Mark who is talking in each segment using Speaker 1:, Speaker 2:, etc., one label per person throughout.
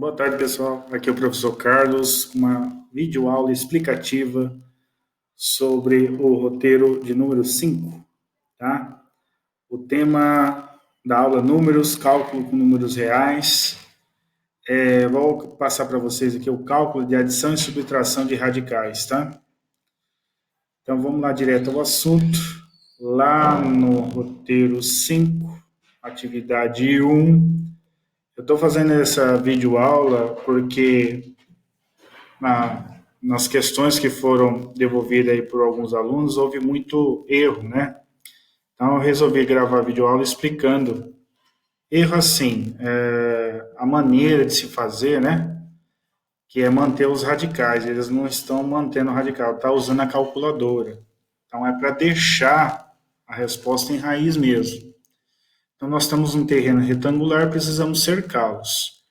Speaker 1: Boa tarde, pessoal. Aqui é o professor Carlos, com uma videoaula explicativa sobre o roteiro de número 5, tá? O tema da aula números, cálculo com números reais. Vou passar para vocês aqui o cálculo de adição e subtração de radicais, tá? Então vamos lá direto ao assunto. Lá no roteiro 5, atividade 1, eu estou fazendo essa videoaula porque nas questões que foram devolvidas aí por alguns alunos, houve muito erro, né? Então, eu resolvi gravar a videoaula explicando. Erro assim, a maneira de se fazer, né? Que é manter os radicais. Eles não estão mantendo o radical, está usando a calculadora. Então, é para deixar a resposta em raiz mesmo. Então, nós estamos num terreno retangular, precisamos cercá-los.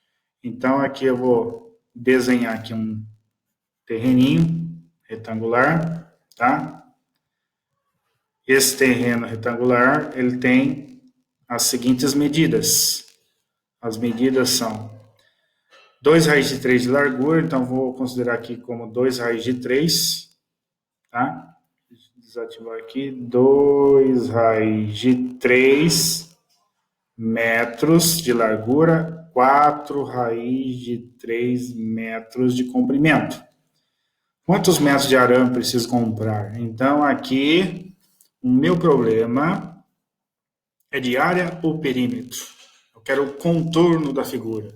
Speaker 1: Então, aqui eu vou desenhar aqui um terreninho retangular, tá? Esse terreno retangular, ele tem as seguintes medidas. As medidas são 2 raiz de 3 de largura, então vou considerar aqui como 2 raiz de 3, tá? Desativar aqui, 2 raiz de 3 metros de largura, 4 raiz de 3 metros de comprimento. Quantos metros de arame preciso comprar? Então, aqui, o meu problema é de área ou perímetro? Eu quero o contorno da figura.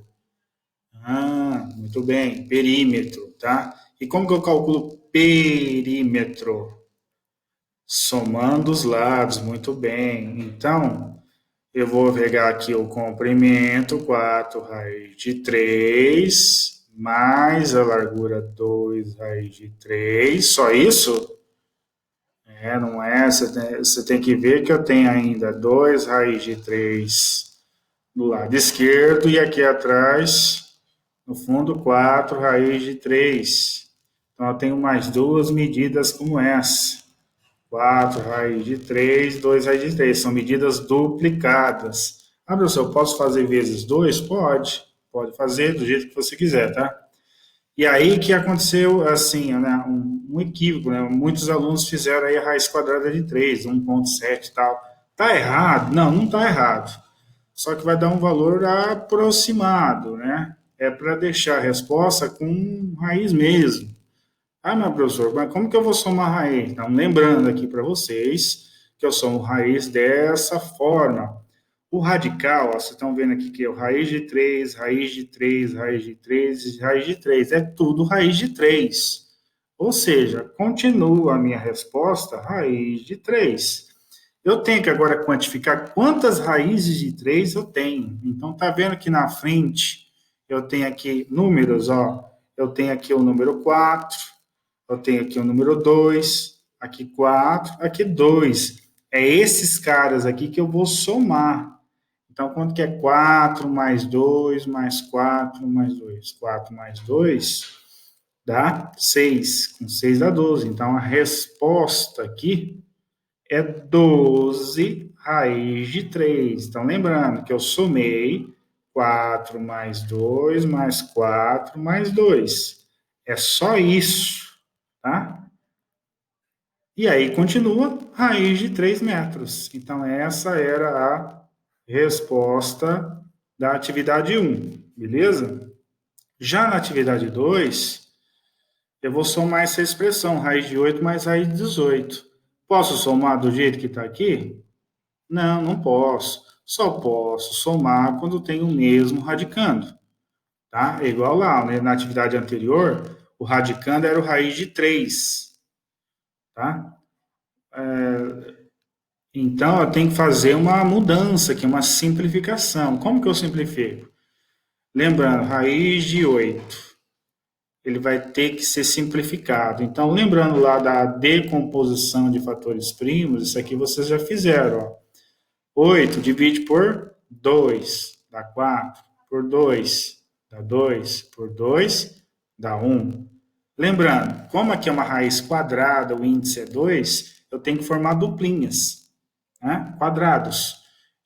Speaker 1: Muito bem, perímetro, tá? E como que eu calculo perímetro? Somando os lados, muito bem. Então, eu vou pegar aqui o comprimento, 4 raiz de 3, mais a largura 2 raiz de 3, só isso? Não é? Você tem que ver que eu tenho ainda 2 raiz de 3 do lado esquerdo e aqui atrás, no fundo, 4 raiz de 3. Então, eu tenho mais duas medidas como essa. 4 raiz de 3, 2 raiz de 3. São medidas duplicadas. Professor, eu posso fazer vezes 2? Pode. Pode fazer do jeito que você quiser, tá? E aí que aconteceu, assim, né, um equívoco, né? Muitos alunos fizeram aí a raiz quadrada de 3, 1,7 e tal. Tá errado? Não, não tá errado. Só que vai dar um valor aproximado, né? É para deixar a resposta com raiz mesmo. Meu professor, mas como que eu vou somar raiz? Então, lembrando aqui para vocês que eu somo raiz dessa forma. O radical, ó, vocês estão vendo aqui que é o raiz de 3, raiz de 3, raiz de 3, raiz de 3. É tudo raiz de 3. Ou seja, continua a minha resposta raiz de 3. Eu tenho que agora quantificar quantas raízes de 3 eu tenho. Então, tá vendo que na frente eu tenho aqui números, ó. Eu tenho aqui o número 4, eu tenho aqui o número 2, aqui 4, aqui 2. É esses caras aqui que eu vou somar. Então, quanto que é 4 mais 2 mais 4 mais 2? 4 mais 2 dá 6. Com 6 dá 12. Então, a resposta aqui é 12 raiz de 3. Então, lembrando que eu somei 4 mais 2 mais 4 mais 2. É só isso, tá? E aí continua raiz de 3 metros. Então, essa era a resposta da atividade 1, beleza? Já na atividade 2, eu vou somar essa expressão, raiz de 8 mais raiz de 18. Posso somar do jeito que está aqui? Não, não posso. Só posso somar quando tenho o mesmo radicando. Tá? É igual lá, né? Na atividade anterior, o radicando era o raiz de 3. Tá? Então, eu tenho que fazer uma mudança aqui, uma simplificação. Como que eu simplifico? Lembrando, raiz de 8, ele vai ter que ser simplificado. Então, lembrando lá da decomposição de fatores primos, isso aqui vocês já fizeram. Ó. 8 divide por 2, dá 4. Por 2, dá 2. Por 2, dá 1. Lembrando, como aqui é uma raiz quadrada, o índice é 2, eu tenho que formar duplinhas, né? Quadrados.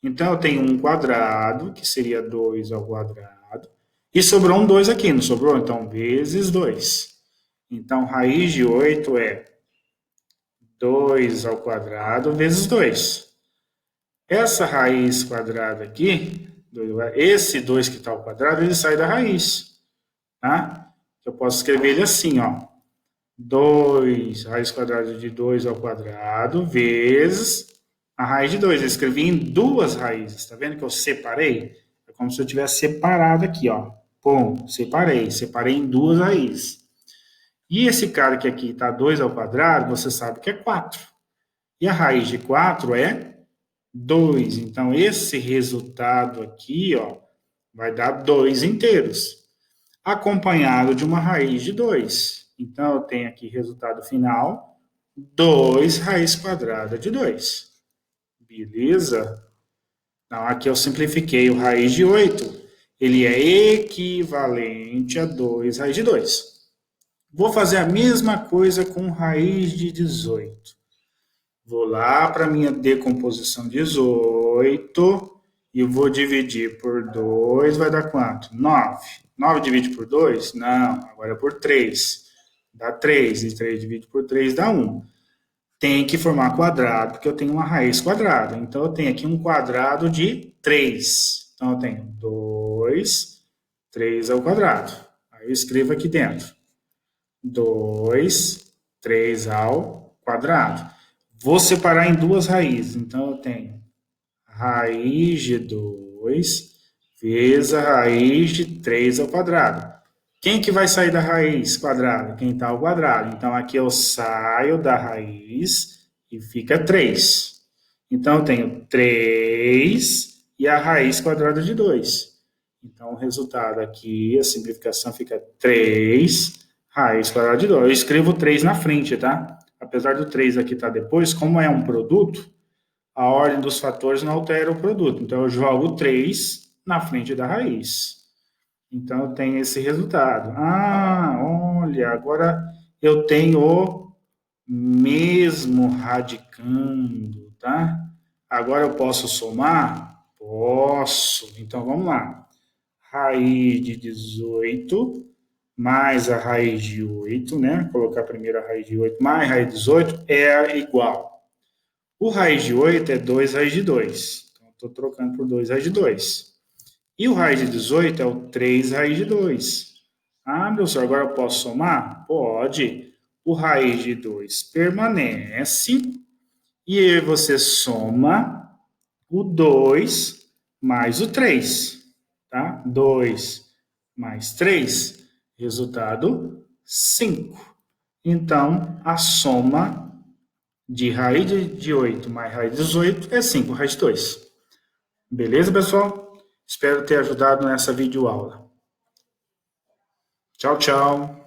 Speaker 1: Então, eu tenho 1 quadrado, que seria 2 ao quadrado, E sobrou um 2 aqui, não sobrou? Então, vezes 2. Então, raiz de 8 é 2 ao quadrado vezes 2. Essa raiz quadrada aqui, esse 2 que está ao quadrado, ele sai da raiz. Tá? Eu posso escrever ele assim, ó. 2, raiz quadrada de 2 ao quadrado, vezes a raiz de 2. Eu escrevi em duas raízes. Tá vendo que eu separei? É como se eu tivesse separado aqui, ó. Pum, separei. Separei em duas raízes. E esse cara que aqui está 2 ao quadrado, você sabe que é 4. E a raiz de 4 é 2. Então, esse resultado aqui, ó, vai dar 2 inteiros, acompanhado de uma raiz de 2. Então, eu tenho aqui resultado final, 2 raiz quadrada de 2. Beleza? Então, aqui eu simplifiquei o raiz de 8. Ele é equivalente a 2 raiz de 2. Vou fazer a mesma coisa com raiz de 18. Vou lá para a minha decomposição 18 e vou dividir por 2, vai dar quanto? 9. 9 divide por 2? Não, agora é por 3. Dá 3, e 3 divide por 3 dá 1. Tem que formar quadrado, porque eu tenho uma raiz quadrada. Então, eu tenho aqui um quadrado de 3. Então, eu tenho 2, 3 ao quadrado. Aí eu escrevo aqui dentro. 2, 3 ao quadrado. Vou separar em duas raízes. Então, eu tenho raiz de 2 vezes a raiz de 3 ao quadrado. Quem que vai sair da raiz quadrada? Quem está ao quadrado. Então, aqui eu saio da raiz e fica 3. Então, eu tenho 3 e a raiz quadrada de 2. Então, o resultado aqui, a simplificação fica 3 raiz quadrada de 2. Eu escrevo 3 na frente, tá? Apesar do 3 aqui estar depois, como é um produto, a ordem dos fatores não altera o produto. Então, eu jogo 3 na frente da raiz. Então, eu tenho esse resultado. Ah, olha, agora eu tenho o mesmo radicando, tá? Agora eu posso somar? Posso. Então, vamos lá. Raiz de 18 mais a raiz de 8, né? Colocar primeiro a raiz de 8 mais a raiz de 18 é igual. O raiz de 8 é 2 raiz de 2. Então, estou trocando por 2 raiz de 2. E o raiz de 18 é o 3 raiz de 2. Ah, meu senhor, agora eu posso somar? Pode. O raiz de 2 permanece e aí você soma o 2 mais o 3. Tá? 2 mais 3, resultado 5. Então, a soma de raiz de 8 mais raiz de 18 é 5 raiz de 2. Beleza, pessoal? Espero ter ajudado nessa videoaula. Tchau, tchau.